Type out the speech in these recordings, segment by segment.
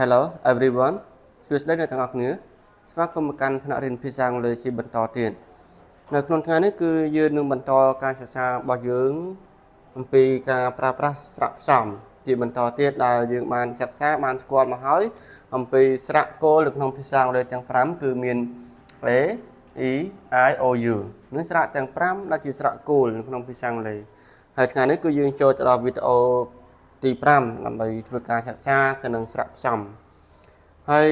Hello everyone សួស្តីអ្នកទាំងអស់គ្នាស្វាគមន៍មកកាន់ថ្នាក់រៀនភាសាអង់គ្លេសជាបន្តទៀតនៅក្នុងថ្ងៃនេះគឺយើងនឹងបន្តការសិក្សារបស់យើងអំពីការប្រើប្រាស់ស្រៈផ្សំជាបន្តទៀតដែលយើងបានសិក្សាបានស្គាល់មកហើយអំពីស្រៈគោលនៅក្នុងភាសាអង់គ្លេសទាំង5គឺមាន A E I O U និងស្រៈទាំង5ដែលជាស្រៈគោលនៅក្នុងភាសាអង់គ្លេសហើយថ្ងៃនេះគឺយើងចូលទៅដល់វីដេអូទី5ដើម្បីធ្វើការសិក្សាទៅនឹងស្រៈផ្សំហើយ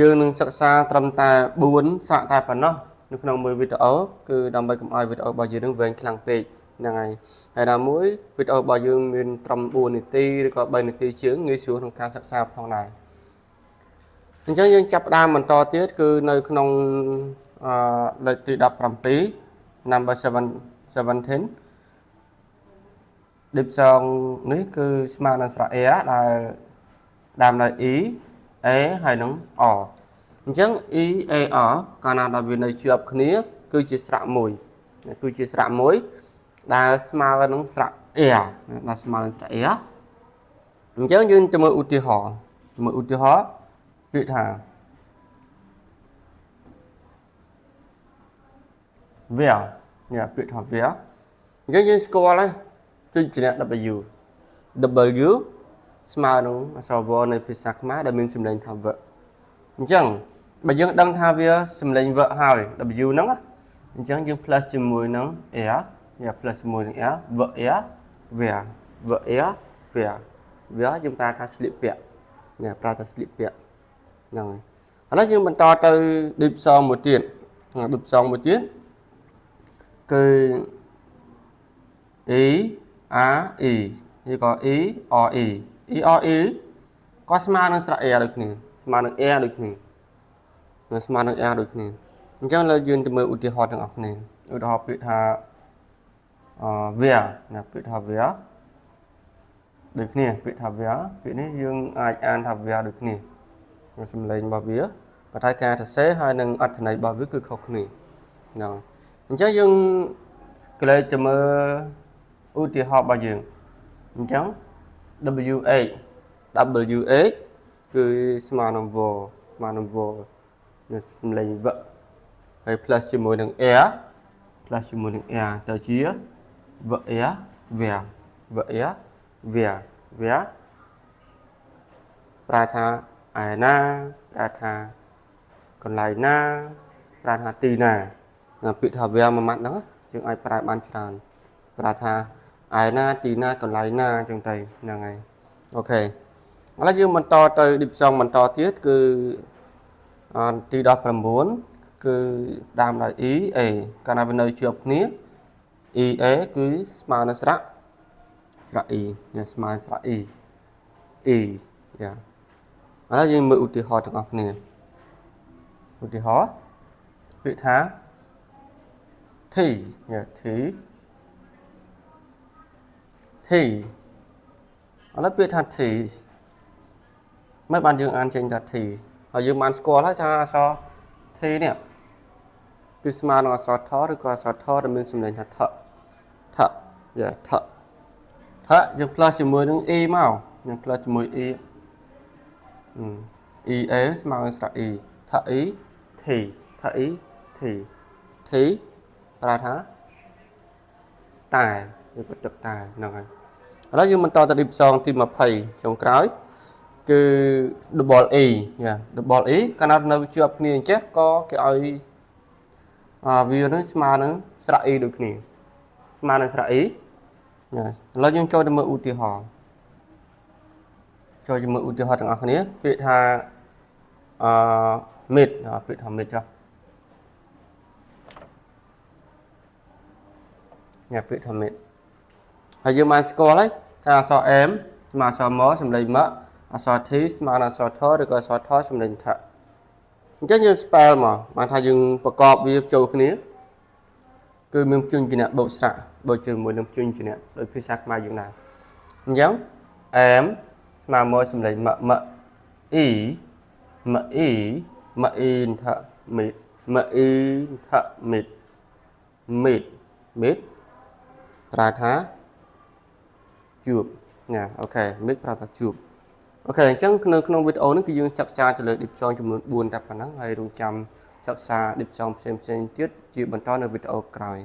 យើងនឹងសិក្សាត្រឹមតែ4ស្រៈតែប៉ុណ្ណោះនៅក្នុងមួយវីដេអូគឺដើម្បីកុំឲ្យវីដេអូរបស់យើងនឹងវែងខ្លាំងពេកហ្នឹងហើយដល់មួយវីដេអូរបស់យើងមានត្រឹម4នាទីឬក៏3នាទីជាងងាយស្រួលក្នុងការសិក្សាផងដែរអញ្ចឹងយើងចាប់ផ្ដើមបន្តទៀតគឺនៅក្នុងលេខទី17 number 17 diphthong នេះគឺស្មើនឹងស្រៈ air ដែលដើមដោយ e a ហើយនឹង o អញ្ចឹង e a o កាលណាដល់វានៅជាប់គ្នាគឺជាស្រៈមួយដែលស្មើនឹងស្រៈ air ដែលស្មើនឹងស្រៈ air អញ្ចឹងយើងទៅមើលឧទាហរណ៍ពាក្យថា where ពាក្យថា where អញ្ចឹងយើងស្គាល់ហើយជួយជំនះ w ស្មើនឹងអក្សរ v នៅភាសាខ្មែរដែលមានសំឡេងថា v អញ្ចឹងបើយើងដឹងថាវាសំឡេង v ហើយ w ហ្នឹងអញ្ចឹងយើង plus ជាមួយនឹង air plus ជាមួយនឹង air v air where v air where យើងប្រើថាស្លៀកពាក់ប្រើថាស្លៀកពាក់ហ្នឹងហើយឥឡូវយើងបន្តទៅ diphthong មួយទៀតគឺ e r e ឬក៏ e r eក៏ស្មើនឹងស្រៈ air ដូចគ្នាស្មើនឹង air ដូចគ្នាអញ្ចឹងលើយើងទៅមើលឧទាហរណ៍ទាំងអស់គ្នាឧទាហរណ៍ពាក្យថា where ពាក្យថា where ដូចគ្នាពាក្យថា where ពាក្យនេះយើងអាចអានថា where ដូចគ្នាសំឡេងរបស់វាប៉ុន្តែការសរសេរហើយនឹងអត្ថន័យរបស់វាគឺខុសគ្នាហ្នឹងអញ្ចឹងយើងក្លែកទៅមើលឧទាហរណ៍របស់យើងអញ្ចឹង WH គឺស្មើនឹង v នៅសំឡេង v ហើយ plus ជាមួយនឹង air ទៅជា v air where ប្រើថាឯណាប្រើថាកន្លែងណាប្រើថាទីណាពាក្យថា where មួយម៉ាត់ហ្នឹងយើងអាចប្រើបានច្រើនប្រើថាឯណាទីណាកន្លែងណាអញ្ចឹងទៅហ្នឹងហើយអូខេឥឡូវយើងបន្តទៅ diphthong បន្តទៀតគឺទី19គឺដើមដោយ e a កាលណាវានៅជាប់គ្នា e a គឺស្មើនឹងស្រៈ e ស្មើស្រៈ e ឥឡូវយើងមើលឧទាហរណ៍ទាំងអស់គ្នាឧទាហរណ៍ពាក្យថា tea ឥឡូវពាក្យថា tea មិនបានយើងអានចេញថា tea ហើយយើងបានស្គាល់ហើយថាអក្សរ tea នេះគឺស្មើនឹងអក្សរ th ឬក៏អក្សរ th ដែលមានសំឡេងថា th យើង plus ជាមួយនឹង e មកយើង plus ជាមួយ e a ស្មើនឹងស្រៈ e tea ប្រើថាតែឬក៏ទឹកតែហ្នឹងហើយឥឡូវយើងបន្តទៅ diphthong ទី20ចុងក្រោយគឺ double e កាលណានៅជាប់គ្នាអញ្ចឹងក៏គេឲ្យវានឹងស្មើនឹងស្រៈ e ដូចគ្នាស្មើនឹងស្រៈ e ឥឡូវយើងចូលទៅមើលឧទាហរណ៍ទាំងអស់គ្នាពាក្យថា mid ពាក្យថា mid ចុះពាក្យថា mid ហើយយើងបានស្គាល់ហើយថាអក្សរ m ស្មើអក្សរ m សំឡេង m អក្សរ t ស្មើនឹងអក្សរ th ឬក៏អក្សរ th សំឡេង th អញ្ចឹងយើង spell មកបានថាយើងប្រកបវាចូលគ្នាគឺមានព្យញ្ជនៈបូកស្រៈបូកជាមួយនឹងព្យញ្ជនៈដោយភាសាខ្មែរយើងដែរអញ្ចឹង m ស្មើមកសំឡេង m e th mid ប្រើថាជួបអូខេ mid ប្រើថាជួប អូខេអញ្ចឹងក្នុងវីដេអូនេះគឺយើងសិក្សាទៅលើ diphthong ចំនួន4តែប៉ុណ្ណឹងហើយរងចាំសិក្សា diphthong ផ្សេងៗទៀតជាបន្តនៅវីដេអូក្រោយ